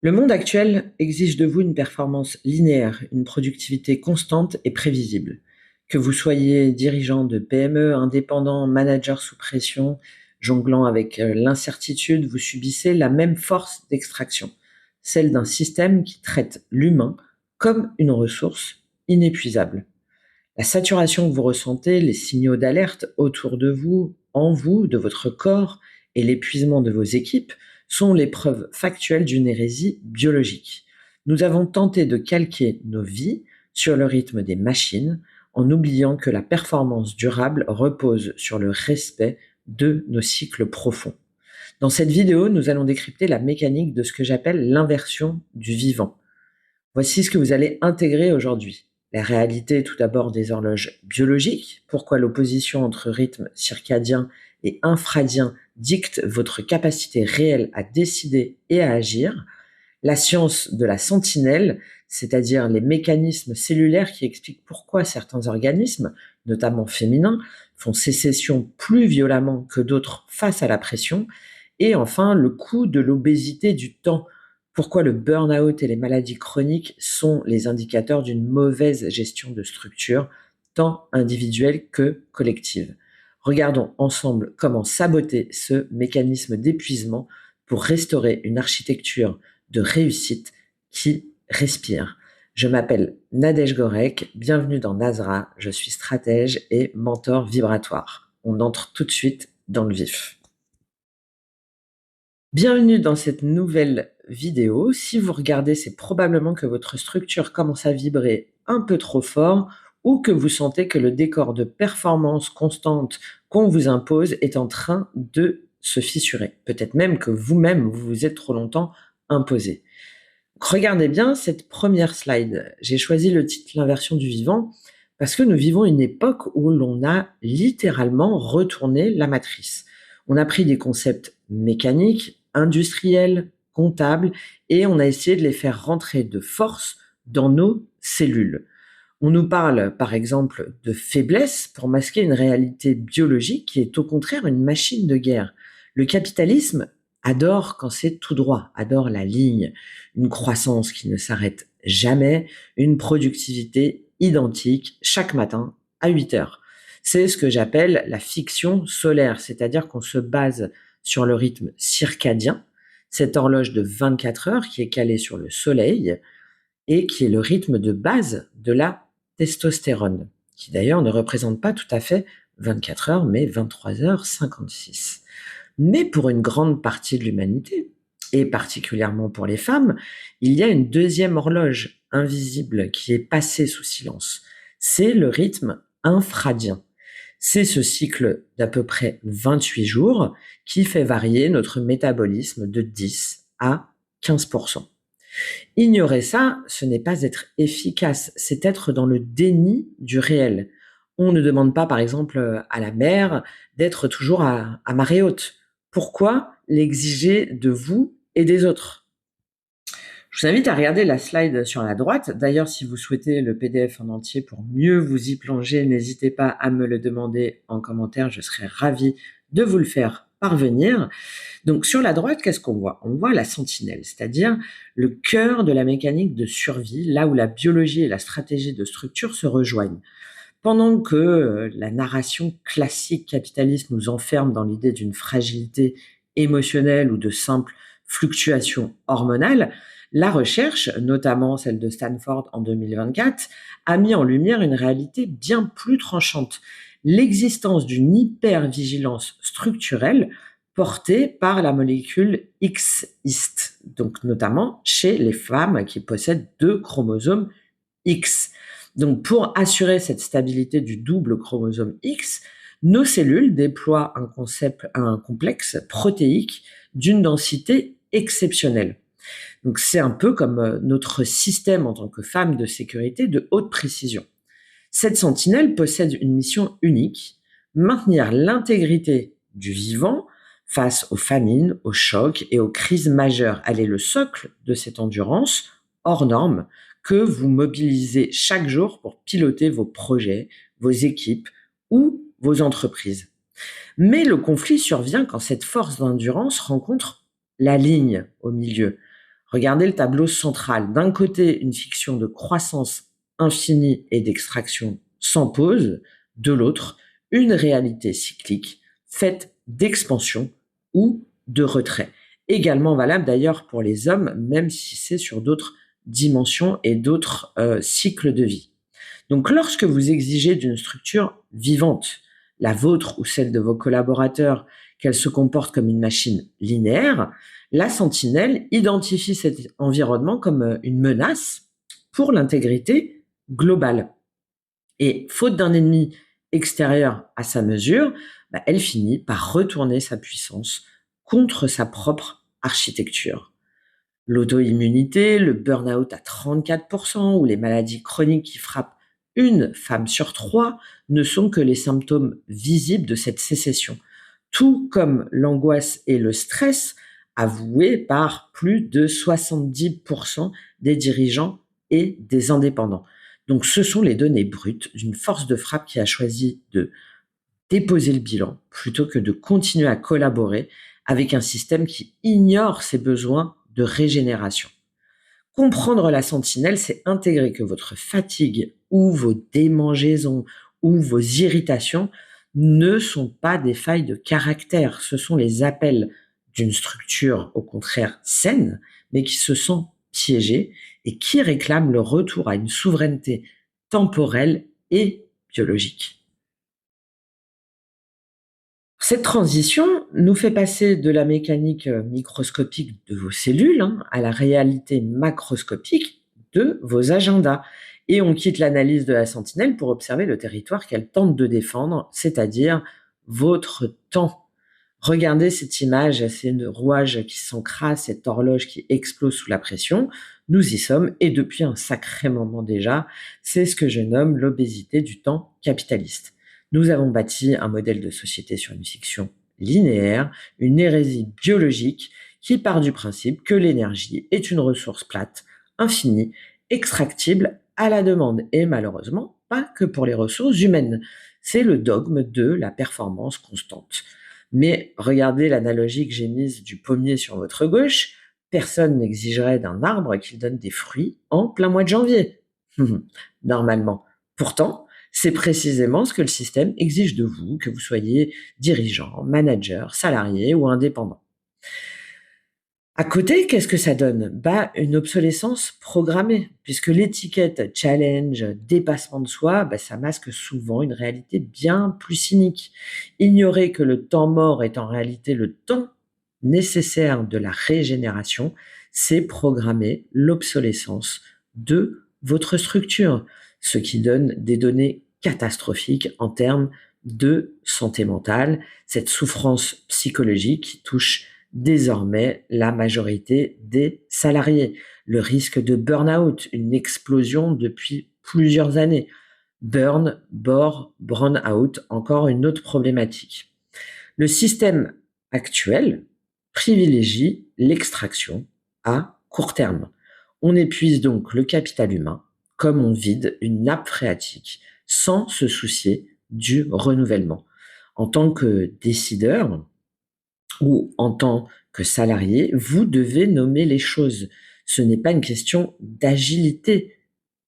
Le monde actuel exige de vous une performance linéaire, une productivité constante et prévisible. Que vous soyez dirigeant de PME, indépendant, manager sous pression, jonglant avec l'incertitude, vous subissez la même force d'extraction, celle d'un système qui traite l'humain comme une ressource inépuisable. La saturation que vous ressentez, les signaux d'alerte autour de vous, en vous, de votre corps et l'épuisement de vos équipes sont les preuves factuelles d'une hérésie biologique. Nous avons tenté de calquer nos vies sur le rythme des machines en oubliant que la performance durable repose sur le respect de nos cycles profonds. Dans cette vidéo, nous allons décrypter la mécanique de ce que j'appelle l'inversion du vivant. Voici ce que vous allez intégrer aujourd'hui. La réalité tout d'abord des horloges biologiques, pourquoi l'opposition entre rythme circadien et infradien dicte votre capacité réelle à décider et à agir, la science de la sentinelle, c'est-à-dire les mécanismes cellulaires qui expliquent pourquoi certains organismes, notamment féminins, font sécession plus violemment que d'autres face à la pression, et enfin le coût de l'obésité du temps, pourquoi le burn-out et les maladies chroniques sont les indicateurs d'une mauvaise gestion de structure, tant individuelle que collective. Regardons ensemble comment saboter ce mécanisme d'épuisement pour restaurer une architecture de réussite qui respire. Je m'appelle Nadège Gorek, bienvenue dans Nazra, je suis stratège et mentor vibratoire. On entre tout de suite dans le vif. Bienvenue dans cette nouvelle vidéo. Si vous regardez, c'est probablement que votre structure commence à vibrer un peu trop fort ou que vous sentez que le décor de performance constante qu'on vous impose est en train de se fissurer. Peut-être même que vous-même, vous vous êtes trop longtemps imposé. Regardez bien cette première slide. J'ai choisi le titre L'inversion du vivant parce que nous vivons une époque où l'on a littéralement retourné la matrice. On a pris des concepts mécaniques, industriels, comptables, et on a essayé de les faire rentrer de force dans nos cellules. On nous parle, par exemple, de faiblesse pour masquer une réalité biologique qui est au contraire une machine de guerre. Le capitalisme adore quand c'est tout droit, adore la ligne, une croissance qui ne s'arrête jamais, une productivité identique chaque matin à 8 heures. C'est ce que j'appelle la fiction solaire, c'est-à-dire qu'on se base sur le rythme circadien, cette horloge de 24 heures qui est calée sur le soleil et qui est le rythme de base de la testostérone, qui d'ailleurs ne représente pas tout à fait 24 heures, mais 23h56. Mais pour une grande partie de l'humanité, et particulièrement pour les femmes, il y a une deuxième horloge invisible qui est passée sous silence. C'est le rythme infradien. C'est ce cycle d'à peu près 28 jours qui fait varier notre métabolisme de 10 à 15%. Ignorer ça, ce n'est pas être efficace, c'est être dans le déni du réel. On ne demande pas, par exemple, à la mer d'être toujours à marée haute. Pourquoi l'exiger de vous et des autres? Je vous invite à regarder la slide sur la droite. D'ailleurs, si vous souhaitez le PDF en entier pour mieux vous y plonger, n'hésitez pas à me le demander en commentaire. Je serai ravie de vous le faire parvenir. Donc, sur la droite, qu'est-ce qu'on voit? On voit la sentinelle, c'est-à-dire le cœur de la mécanique de survie, là où la biologie et la stratégie de structure se rejoignent. Pendant que la narration classique capitaliste nous enferme dans l'idée d'une fragilité émotionnelle ou de simples fluctuations hormonales, la recherche, notamment celle de Stanford en 2024, a mis en lumière une réalité bien plus tranchante, l'existence d'une hypervigilance structurelle portée par la molécule X-hist, donc notamment chez les femmes qui possèdent 2 chromosomes X. Donc, pour assurer cette stabilité du double chromosome X, nos cellules déploient un complexe protéique d'une densité exceptionnelle. Donc, c'est un peu comme notre système en tant que femme de sécurité de haute précision. Cette sentinelle possède une mission unique, maintenir l'intégrité du vivant face aux famines, aux chocs et aux crises majeures. Elle est le socle de cette endurance hors norme que vous mobilisez chaque jour pour piloter vos projets, vos équipes ou vos entreprises. Mais le conflit survient quand cette force d'endurance rencontre la ligne au milieu. Regardez le tableau central. D'un côté, une fiction de croissance infinie et d'extraction sans pause. De l'autre, une réalité cyclique faite d'expansion ou de retrait. Également valable d'ailleurs pour les hommes, même si c'est sur d'autres dimensions et d'autres cycles de vie. Donc lorsque vous exigez d'une structure vivante, la vôtre ou celle de vos collaborateurs, qu'elle se comporte comme une machine linéaire, la sentinelle identifie cet environnement comme une menace pour l'intégrité globale. Et faute d'un ennemi extérieur à sa mesure, elle finit par retourner sa puissance contre sa propre architecture. L'auto-immunité, le burn-out à 34% ou les maladies chroniques qui frappent une femme sur trois ne sont que les symptômes visibles de cette sécession, tout comme l'angoisse et le stress avoués par plus de 70% des dirigeants et des indépendants. Donc ce sont les données brutes d'une force de frappe qui a choisi de déposer le bilan plutôt que de continuer à collaborer avec un système qui ignore ses besoins de régénération. Comprendre la sentinelle, c'est intégrer que votre fatigue ou vos démangeaisons ou vos irritations ne sont pas des failles de caractère, ce sont les appels d'une structure au contraire saine, mais qui se sent piégée et qui réclame le retour à une souveraineté temporelle et biologique. Cette transition nous fait passer de la mécanique microscopique de vos cellules à la réalité macroscopique de vos agendas. Et on quitte l'analyse de la sentinelle pour observer le territoire qu'elle tente de défendre, c'est-à-dire votre temps. Regardez cette image, c'est un rouage qui s'encrasse, cette horloge qui explose sous la pression. Nous y sommes, et depuis un sacré moment déjà, c'est ce que je nomme l'obésité du temps capitaliste. Nous avons bâti un modèle de société sur une fiction linéaire, une hérésie biologique qui part du principe que l'énergie est une ressource plate, infinie, extractible à la demande, et malheureusement pas que pour les ressources humaines. C'est le dogme de la performance constante. Mais regardez l'analogie que j'ai mise du pommier sur votre gauche, personne n'exigerait d'un arbre qu'il donne des fruits en plein mois de janvier. Normalement. Pourtant, c'est précisément ce que le système exige de vous, que vous soyez dirigeant, manager, salarié ou indépendant. À côté, qu'est-ce que ça donne? Une obsolescence programmée, puisque l'étiquette challenge, dépassement de soi, ça masque souvent une réalité bien plus cynique. Ignorer que le temps mort est en réalité le temps nécessaire de la régénération, c'est programmer l'obsolescence de votre structure, ce qui donne des données catastrophiques en termes de santé mentale, cette souffrance psychologique qui touche désormais la majorité des salariés. Le risque de burn-out, une explosion depuis plusieurs années. Burn-out, encore une autre problématique. Le système actuel privilégie l'extraction à court terme. On épuise donc le capital humain comme on vide une nappe phréatique sans se soucier du renouvellement. En tant que décideur ou en tant que salarié, vous devez nommer les choses. Ce n'est pas une question d'agilité,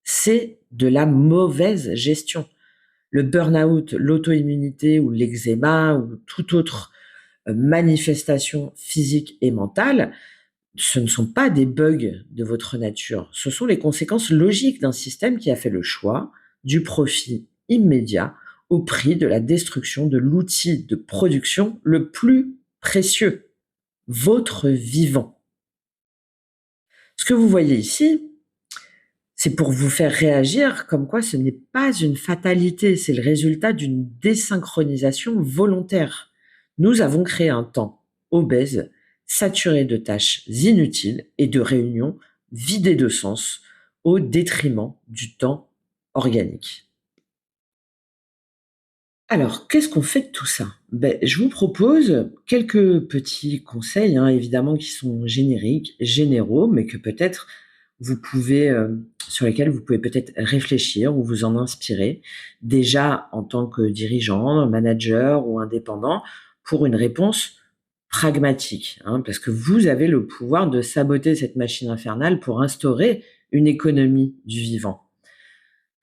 c'est de la mauvaise gestion. Le burn-out, l'auto-immunité ou l'eczéma ou toute autre manifestation physique et mentale, ce ne sont pas des bugs de votre nature, ce sont les conséquences logiques d'un système qui a fait le choix du profit immédiat au prix de la destruction de l'outil de production le plus précieux, votre vivant. Ce que vous voyez ici, c'est pour vous faire réagir comme quoi ce n'est pas une fatalité, c'est le résultat d'une désynchronisation volontaire. Nous avons créé un temps obèse, saturé de tâches inutiles et de réunions vidées de sens au détriment du temps organique. Alors, qu'est-ce qu'on fait de tout ça? Je vous propose quelques petits conseils, évidemment qui sont génériques, généraux, mais que peut-être vous pouvez, sur lesquels vous pouvez peut-être réfléchir ou vous en inspirer, déjà en tant que dirigeant, manager ou indépendant, pour une réponse pragmatique, hein, parce que vous avez le pouvoir de saboter cette machine infernale pour instaurer une économie du vivant.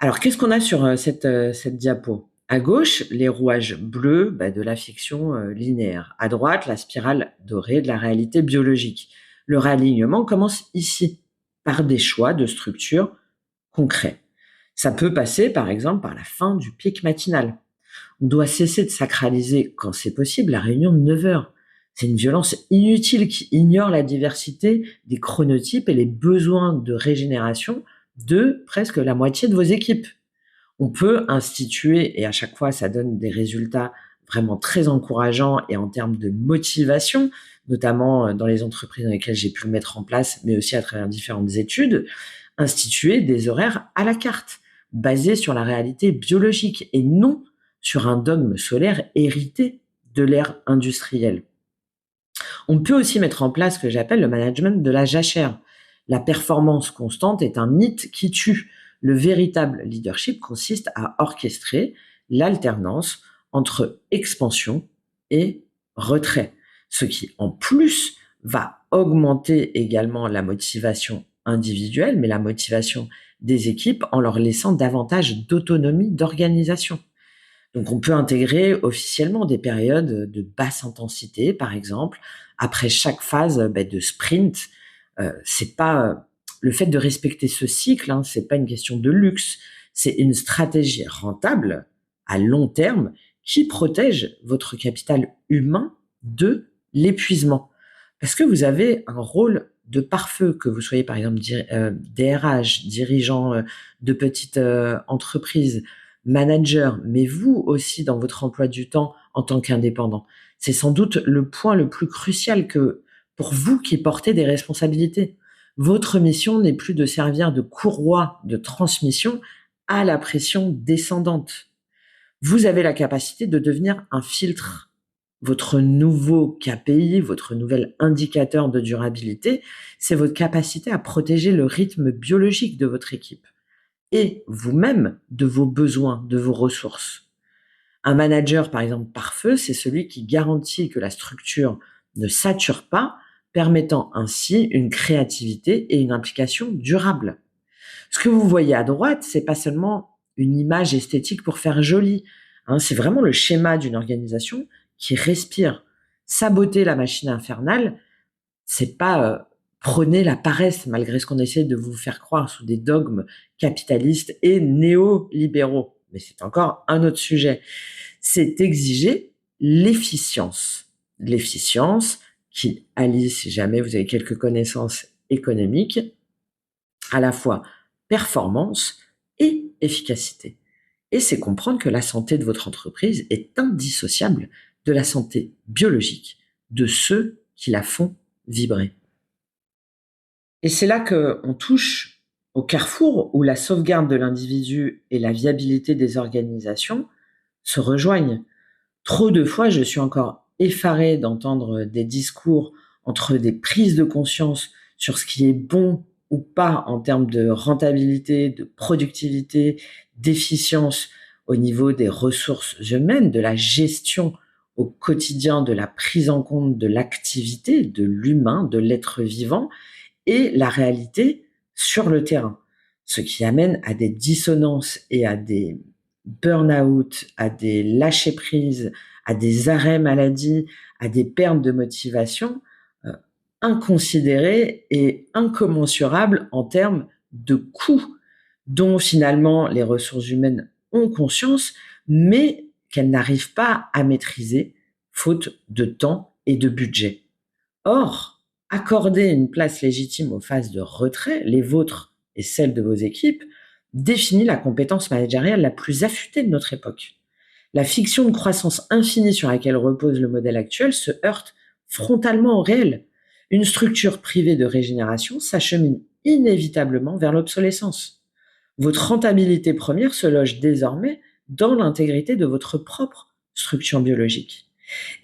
Alors, qu'est-ce qu'on a sur cette diapo? À gauche, les rouages bleus de la fiction linéaire. À droite, la spirale dorée de la réalité biologique. Le réalignement commence ici, par des choix de structure concrets. Ça peut passer, par exemple, par la fin du pic matinal. On doit cesser de sacraliser, quand c'est possible, la réunion de 9 heures. C'est une violence inutile qui ignore la diversité des chronotypes et les besoins de régénération de presque la moitié de vos équipes. On peut instituer, et à chaque fois ça donne des résultats vraiment très encourageants et en termes de motivation, notamment dans les entreprises dans lesquelles j'ai pu le mettre en place, mais aussi à travers différentes études, instituer des horaires à la carte, basés sur la réalité biologique et non sur un dogme solaire hérité de l'ère industrielle. On peut aussi mettre en place ce que j'appelle le management de la jachère. La performance constante est un mythe qui tue. Le véritable leadership consiste à orchestrer l'alternance entre expansion et retrait, ce qui en plus va augmenter également la motivation individuelle, mais la motivation des équipes en leur laissant davantage d'autonomie d'organisation. Donc, on peut intégrer officiellement des périodes de basse intensité, par exemple, après chaque phase de sprint. C'est pas le fait de respecter ce cycle, hein, c'est pas une question de luxe, c'est une stratégie rentable à long terme qui protège votre capital humain de l'épuisement. Parce que vous avez un rôle de pare-feu, que vous soyez par exemple DRH, dirigeant de petites entreprises, manager, mais vous aussi dans votre emploi du temps en tant qu'indépendant. C'est sans doute le point le plus crucial que pour vous qui portez des responsabilités. Votre mission n'est plus de servir de courroie de transmission à la pression descendante. Vous avez la capacité de devenir un filtre. Votre nouveau KPI, votre nouvel indicateur de durabilité, c'est votre capacité à protéger le rythme biologique de votre équipe et vous-même de vos besoins, de vos ressources. Un manager, par exemple, pare-feu, c'est celui qui garantit que la structure ne sature pas, permettant ainsi une créativité et une implication durable. Ce que vous voyez à droite, c'est pas seulement une image esthétique pour faire joli, hein, c'est vraiment le schéma d'une organisation qui respire. Saboter la machine infernale, c'est pas prôner la paresse, malgré ce qu'on essaie de vous faire croire sous des dogmes capitalistes et néolibéraux. Mais c'est encore un autre sujet. C'est exiger l'efficience. L'efficience qui allie, si jamais vous avez quelques connaissances économiques, à la fois performance et efficacité. Et c'est comprendre que la santé de votre entreprise est indissociable de la santé biologique de ceux qui la font vibrer. Et c'est là qu'on touche au carrefour où la sauvegarde de l'individu et la viabilité des organisations se rejoignent. Trop de fois, je suis encore effarée d'entendre des discours entre des prises de conscience sur ce qui est bon ou pas en termes de rentabilité, de productivité, d'efficience au niveau des ressources humaines, de la gestion au quotidien, de la prise en compte de l'activité, de l'humain, de l'être vivant, et la réalité sur le terrain. Ce qui amène à des dissonances et à des burn-out, à des lâcher-prises, à des arrêts maladie, à des pertes de motivation inconsidérées et incommensurables en termes de coûts dont finalement les ressources humaines ont conscience, mais qu'elles n'arrivent pas à maîtriser faute de temps et de budget. Or, accorder une place légitime aux phases de retrait, les vôtres et celles de vos équipes, définit la compétence managériale la plus affûtée de notre époque. La fiction de croissance infinie sur laquelle repose le modèle actuel se heurte frontalement au réel. Une structure privée de régénération s'achemine inévitablement vers l'obsolescence. Votre rentabilité première se loge désormais dans l'intégrité de votre propre structure biologique.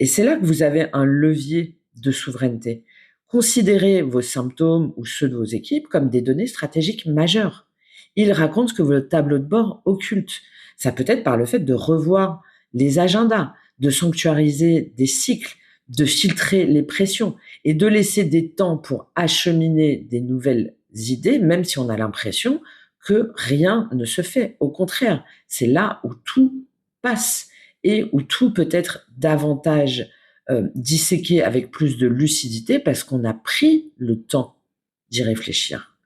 Et c'est là que vous avez un levier de souveraineté. Considérez vos symptômes ou ceux de vos équipes comme des données stratégiques majeures. Ils racontent ce que votre tableau de bord occulte. Ça peut être par le fait de revoir les agendas, de sanctuariser des cycles, de filtrer les pressions et de laisser des temps pour acheminer des nouvelles idées, même si on a l'impression que rien ne se fait. Au contraire, c'est là où tout passe et où tout peut être davantage disséqué avec plus de lucidité parce qu'on a pris le temps d'y réfléchir.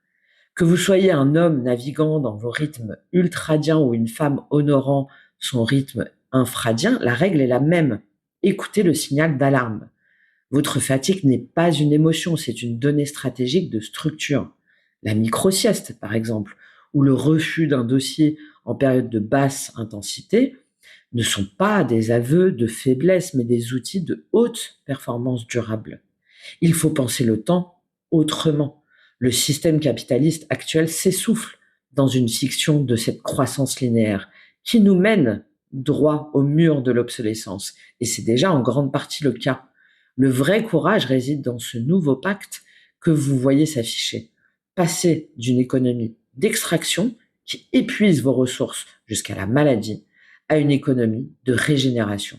Que vous soyez un homme naviguant dans vos rythmes ultradiens ou une femme honorant son rythme infradien, la règle est la même. Écoutez le signal d'alarme. Votre fatigue n'est pas une émotion, c'est une donnée stratégique de structure. La micro-sieste, par exemple, ou le refus d'un dossier en période de basse intensité ne sont pas des aveux de faiblesse, mais des outils de haute performance durable. Il faut penser le temps autrement. Le système capitaliste actuel s'essouffle dans une fiction de cette croissance linéaire qui nous mène droit au mur de l'obsolescence. Et c'est déjà en grande partie le cas. Le vrai courage réside dans ce nouveau pacte que vous voyez s'afficher. Passer d'une économie d'extraction qui épuise vos ressources jusqu'à la maladie à une économie de régénération.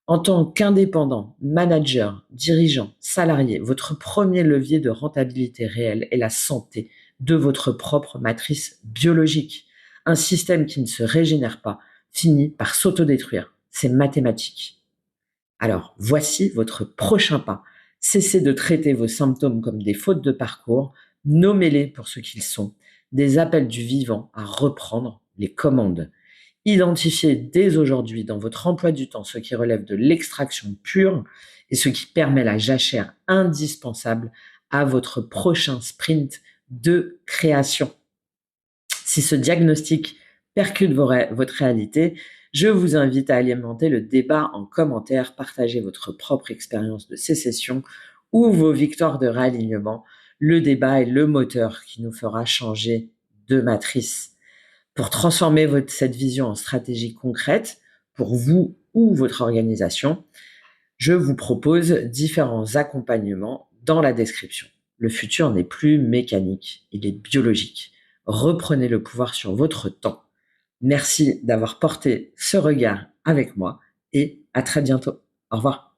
En tant qu'indépendant, manager, dirigeant, salarié, votre premier levier de rentabilité réelle est la santé de votre propre matrice biologique. Un système qui ne se régénère pas finit par s'autodétruire. C'est mathématique. Alors, voici votre prochain pas. Cessez de traiter vos symptômes comme des fautes de parcours, nommez-les pour ce qu'ils sont, des appels du vivant à reprendre les commandes. Identifiez dès aujourd'hui dans votre emploi du temps ce qui relève de l'extraction pure et ce qui permet la jachère indispensable à votre prochain sprint de création. Si ce diagnostic percute votre réalité, je vous invite à alimenter le débat en commentaire, partager votre propre expérience de sécession ou vos victoires de réalignement. Le débat est le moteur qui nous fera changer de matrice. Pour transformer cette vision en stratégie concrète pour vous ou votre organisation, je vous propose différents accompagnements dans la description. Le futur n'est plus mécanique, il est biologique. Reprenez le pouvoir sur votre temps. Merci d'avoir porté ce regard avec moi et à très bientôt. Au revoir.